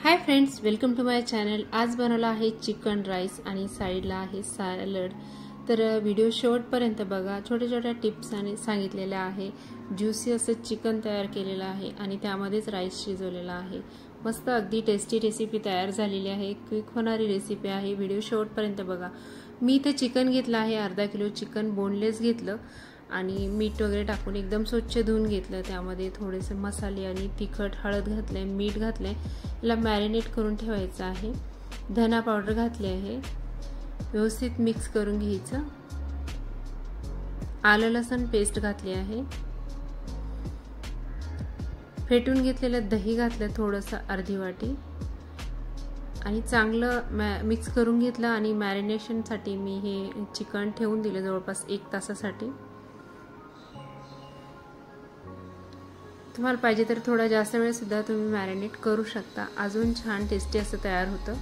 High friends, welcome to my channel. आज बनवला आहे चिकन राईस आणि साईडला आहे सॅलड। तर व्हिडिओ शेवटपर्यंत बघा। छोटे छोटे टिप्स आणि सांगितलेले आहे। ज्युसी असं चिकन तयार केलेलं आहे आणि त्यामध्येच राईस शिजवलेला आहे। मस्त अगदी टेस्टी रेसिपी तयार झालेली आहे। क्विक होणारी रेसिपी आहे। व्हिडिओ शेवटपर्यंत बघा। मी इथे चिकन घेतलं आहे, अर्धा किलो चिकन बोनलेस घेतलं आणि मीठ वगैरे टाकून एकदम स्वच्छ धुवून घेतलं। त्यामध्ये थोडेसे मसाले आणि तिखट, हळद घातले, मीठ घातले। याला मॅरिनेट करून ठेवायचं आहे। धना पावडर घातली आहे, व्यवस्थित मिक्स करून घ्यायचं। आलं लसूण पेस्ट घातली आहे, फेटून घेतलेलं दही घातलं थोडंसं, अर्धी वाटी, आणि चांगलं मिक्स करून घेतलं। आणि मॅरिनेशनसाठी मी हे चिकन ठेवून दिलं जवळपास 1 तासासाठी। तुम्हाला पाहिजे तर थोडा जास्त वेळ सुद्धा तुम्ही मॅरिनेट करू शकता, अजून छान टेस्टी असं तयार होतं।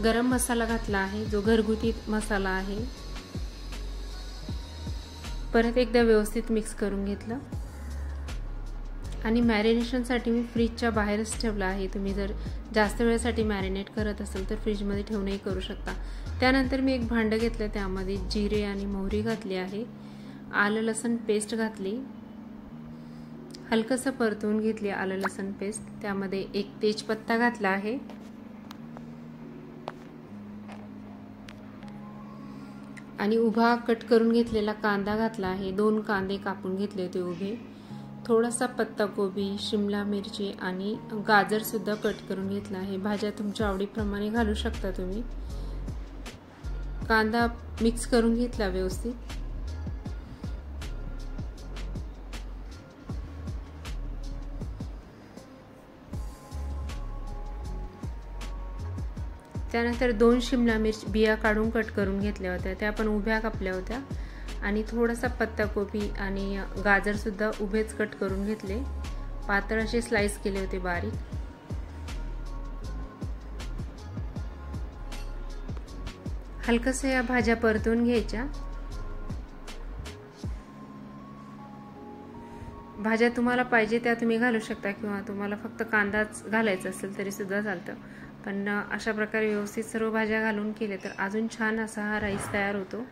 गरम मसाला घातला आहे, जो घरगुती मसाला आहे। परत एकदा व्यवस्थित मिक्स करून घेतलं आणि मॅरिनेशनसाठी मी फ्रीजच्या बाहेरच ठेवलं आहे। तुम्ही जर जास्त वेळेसाठी मॅरिनेट करत असाल तर फ्रीजमध्ये ठेवूनही करू शकता। त्यानंतर मी एक भांडं घेतलं, त्यामध्ये जिरे आणि मोहरी घातली आहे, आलं लसूण पेस्ट घातली, हलकसं परतवून घेतली आलं लसूण पेस्ट। त्यामध्ये एक तेजपत्ता घातला आहे आणि उभा कट करून घेतलेला कांदा घातला आहे। 2 कांदे कापून घेतले होते उभे, थोडासा पत्ताकोबी, शिमला मिरची आणि गाजर सुद्धा कट करून घेतला आहे। भाज्या तुमच्या आवडीप्रमाणे घालू शकता तुम्ही। कांदा मिक्स करून घेतला व्यवस्थित। त्यानंतर 2 शिमला मिर्च बिया काढून कट करून घेतल्या होत्या, त्या पण उभ्या कापल्या होत्या। आणि थोडासा पत्ताकोबी आणि गाजर सुद्धा उभेच कट करून घेतले, पातळ असे स्लाइस केले होते बारीक। हलकसं या भाज्या परतून घ्यायच्या। भाज्या तुम्हाला पाहिजे त्या तुम्ही घालू शकता, किंवा तुम्हाला फक्त कांदाच घालायचा असेल तरी सुद्धा चालतं। पण अशा प्रकारे व्यवस्थित सर्व भाज्या घालून केले तर अजून छान असा हा राईस तयार होतो।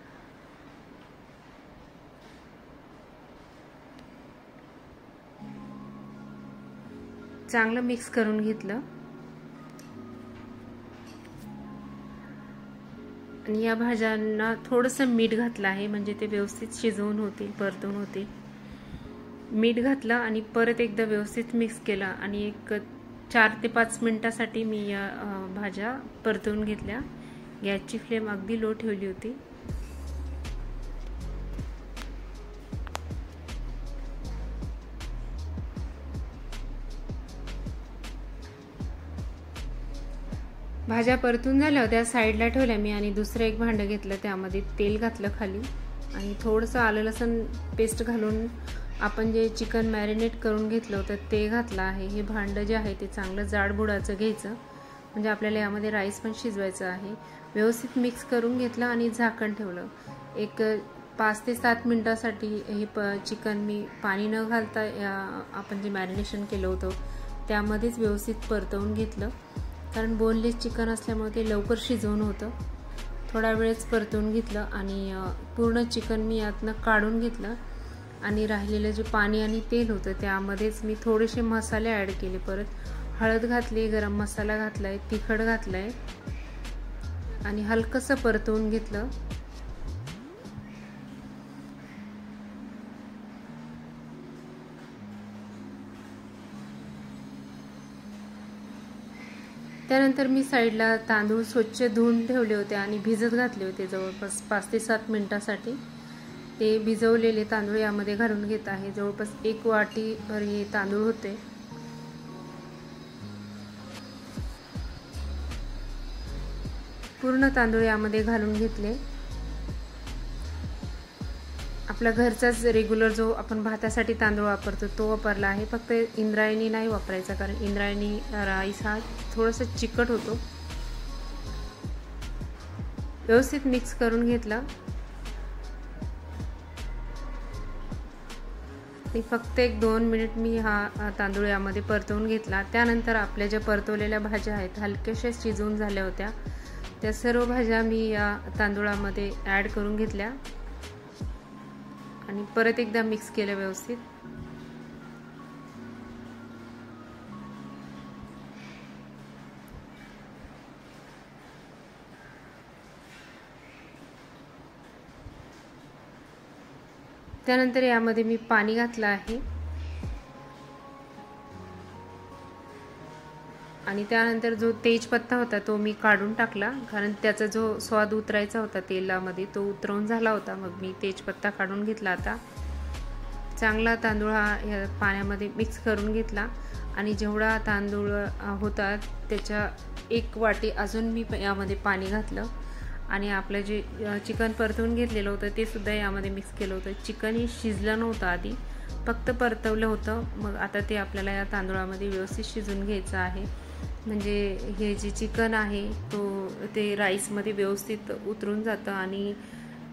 चांगलं मिक्स करून घेतलं आणि या भाज्यांना थोडंसं मीठ घातलं आहे, म्हणजे ते व्यवस्थित शिजवून होतील, परतून होतील। मीठ घातलं आणि परत एकदा व्यवस्थित मिक्स केलं आणि एक 4 ते 5 मिनिटांसाठी मी या भाज्या परतवून घेतल्या। गॅसची फ्लेम अगदी लो ठेवली होती। भाज्या परतून झाल्या होत्या, साईडला ठेवल्या मी आणि दुसरं एक भांडं घेतलं, त्यामध्ये तेल घातलं खाली आणि थोडंसं आलं लसूण पेस्ट घालून आपण जे चिकन मॅरिनेट करून घेतलं होतं ते घातलं आहे। हे भांडं जे आहे ते चांगलं जाडबुडाचं घ्यायचं, म्हणजे आपल्याला यामध्ये राईस पण शिजवायचं आहे। व्यवस्थित मिक्स करून घेतलं आणि झाकण ठेवलं। एक 5 ते 7 मिनिटांसाठी हे चिकन मी पाणी न घालता आपण जे मॅरिनेशन केलं होतं त्यामध्येच व्यवस्थित परतवून घेतलं, कारण बोनलेस चिकन असल्यामुळे ते लवकर शिजवून होतं। थोडा वेळच परतवून घेतलं आणि पूर्ण चिकन मी यातनं काढून घेतलं आणि राहिलेलं जे पाणी आणि तेल होतं त्यामध्येच मी थोडेसे मसाले ॲड केले। परत हळद घातली, गरम मसाला घातलाय, तिखट घातलाय आणि हलकसं परतवून घेतलं। त्यानंतर मी साईडला तांदूळ स्वच्छ धुवून ठेवले होते आणि भिजत घातले होते जवळपास 5 ते 7 मिनिटांसाठी। ते भिजवलेले तांदूळ यामध्ये घालून घेत आहे। जवळपास 1 वाटीभर हे तांदूळ होते। पूर्ण तांदूळ यामध्ये घालून घेतले। आपला घरचाच रेग्युलर जो आपण भातासाठी तांदूळ वापरतो तो वापरला आहे, फक्त इंद्रायणी नाही वापरायचा, कारण इंद्रायणी राईस हा थोडासा चिकट होतो। व्यवस्थित मिक्स करून घेतला फक्त 1-2 मिनिट मी हा तांदूळ यामध्ये परतवून घेतला। त्यानंतर आपल्या ज्या परतवलेल्या भाज्या आहेत हलक्याशा शिजवून झाल्या होत्या, त्या सर्व भाज्या मी या तांदूळामध्ये ॲड करून घेतल्या आणि परत एकदा मिक्स केलं व्यवस्थित। त्यानंतर यामध्ये मी पाणी घातलं आहे आणि त्यानंतर जो तेजपत्ता होता तो मी काढून टाकला, कारण त्याचा जो स्वाद उतरायचा होता तेलामध्ये तो उतरवून झाला होता। मग मी तेजपत्ता काढून घेतला। आता चांगला तांदूळ हा या पाण्यामध्ये मिक्स करून घेतला आणि जेवढा तांदूळ होता त्याच्या 1 वाटी अजून मी यामध्ये पाणी घातलं आणि आपलं जे चिकन परतवून घेतलेलं होतं ते सुद्धा यामध्ये मिक्स केलं होतं। चिकन हे शिजलं नव्हतं, आधी फक्त परतवलं होतं। मग आता ते आपल्याला या तांदूळामध्ये व्यवस्थित शिजून घ्यायचं आहे, म्हणजे हे जे चिकन आहे ते राईसमध्ये व्यवस्थित उतरून जातं आणि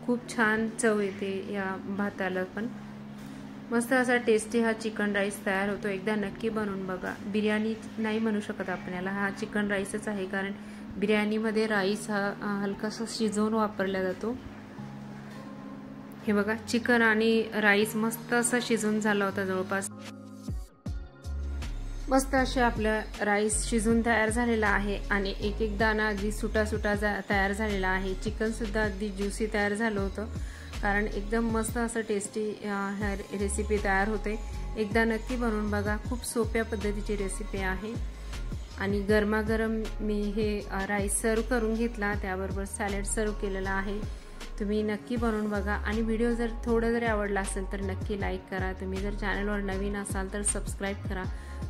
खूप छान चव येते या भाताला पण। मस्त असा टेस्टी हा चिकन राईस तयार होतो। एकदा नक्की बनवून बघा। बिर्याणी नाही म्हणू शकत आपण याला, हा चिकन राईसच आहे, कारण बिर्याणीमध्ये राईस हा हलकासा शिजवून वापरला जातो। हे बघा, चिकन आणि राईस मस्त असा शिजून झाला होता जवळपास। मस्त असे आपला राईस शिजून तयार झालेला आहे आणि एक दाणा अगदी सुटा तयार झालेला आहे। चिकन सुद्धा अगदी ज्युसी तयार झालं होतं, कारण एकदम मस्त असं टेस्टी ह्या रेसिपी तयार होते। एकदा नक्की बनवून बघा, खूप सोप्या पद्धतीची रेसिपी आहे। आणि गरमागरम मी हे राईस सर्व करून घेतला, त्याबरोबर सॅलड सर्व केलेला आहे। तुम्ही नक्की बनवून बघा आणि व्हिडिओ जर थोडं जरी आवडला असेल तर नक्की लाईक करा। तुम्ही जर चॅनलवर नवीन असाल तर सबस्क्राईब करा।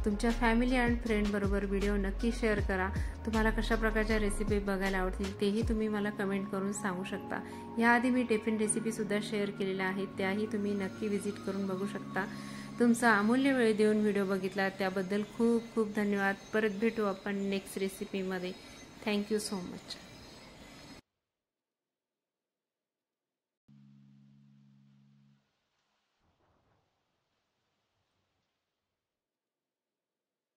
तुमच्या फॅमिली अँड फ्रेंड बरोबर व्हिडिओ नक्की शेअर करा। तुम्हाला कशा प्रकारच्या रेसिपी बघायला आवडतील तेही तुम्ही मला कमेंट करून सांगू शकता। याआधी मी टिफिन रेसिपी सुद्धा शेअर केलेल्या आहेत, त्याही तुम्ही नक्की विजिट करून बघू शकता। तुमचा अमूल्य वेळ देऊन व्हिडिओ बघितला त्याबद्दल खूप खूप धन्यवाद। परत भेटू आपण नेक्स्ट रेसिपीमध्ये। Thank you so much.